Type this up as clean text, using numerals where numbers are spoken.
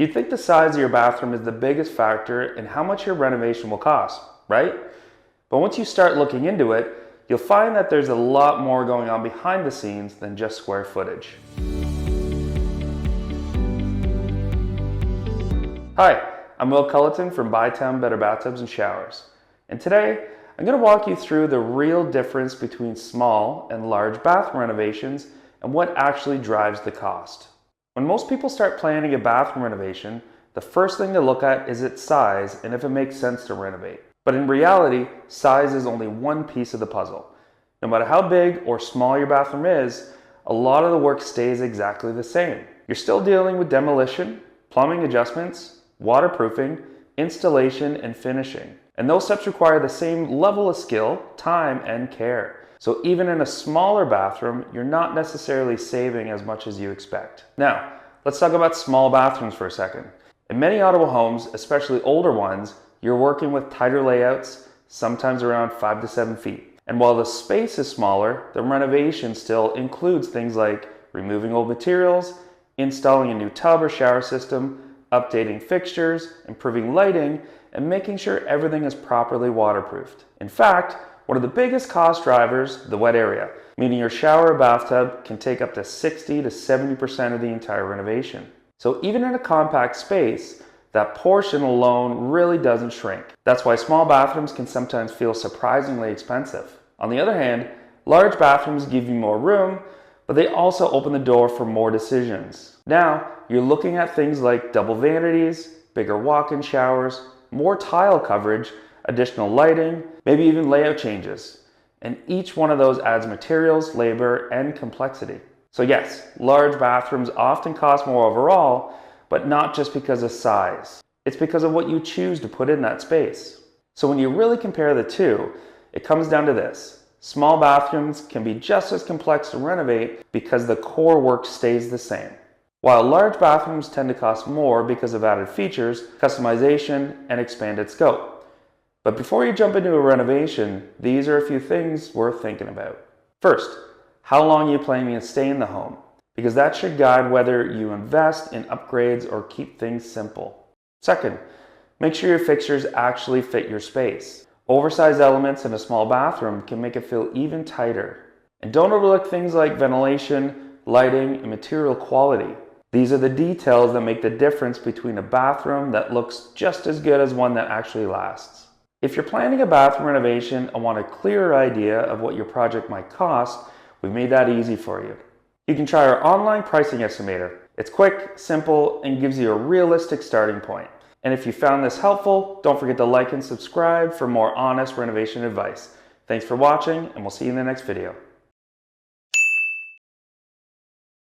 You'd think the size of your bathroom is the biggest factor in how much your renovation will cost, right? But once you start looking into it, you'll find that there's a lot more going on behind the scenes than just square footage. Hi, I'm Will Culleton from Bytown Better Bathtubs and Showers. And today, I'm going to walk you through the real difference between small and large bathroom renovations and what actually drives the cost. When most people start planning a bathroom renovation, the first thing to look at is its size and if it makes sense to renovate. But in reality, size is only one piece of the puzzle. No matter how big or small your bathroom is, a lot of the work stays exactly the same. You're still dealing with demolition, plumbing adjustments, waterproofing, installation, and finishing. And those steps require the same level of skill, time, and care. So even in a smaller bathroom, you're not necessarily saving as much as you expect. Now, let's talk about small bathrooms for a second. In many Ottawa homes, especially older ones, you're working with tighter layouts, sometimes around 5 to 7 feet. And while the space is smaller, the renovation still includes things like removing old materials, installing a new tub or shower system, updating fixtures, improving lighting, and making sure everything is properly waterproofed. In fact, one of the biggest cost drivers, the wet area, meaning your shower or bathtub can take up to 60 to 70% of the entire renovation. So even in a compact space, that portion alone really doesn't shrink. That's why small bathrooms can sometimes feel surprisingly expensive. On the other hand, large bathrooms give you more room, but they also open the door for more decisions. Now, you're looking at things like double vanities, bigger walk-in showers, more tile coverage, additional lighting, maybe even layout changes. And each one of those adds materials, labor, and complexity. So yes, large bathrooms often cost more overall, but not just because of size. It's because of what you choose to put in that space. So when you really compare the two, it comes down to this. Small bathrooms can be just as complex to renovate because the core work stays the same. While large bathrooms tend to cost more because of added features, customization, and expanded scope. But before you jump into a renovation, these are a few things worth thinking about. First, how long are you planning to stay in the home? Because that should guide whether you invest in upgrades or keep things simple. Second, make sure your fixtures actually fit your space. Oversized elements in a small bathroom can make it feel even tighter. And don't overlook things like ventilation, lighting, and material quality. These are the details that make the difference between a bathroom that looks just as good as one that actually lasts. If you're planning a bathroom renovation and want a clearer idea of what your project might cost, we've made that easy for you. You can try our online pricing estimator. It's quick, simple, and gives you a realistic starting point. And if you found this helpful, don't forget to like and subscribe for more honest renovation advice. Thanks for watching, and we'll see you in the next video.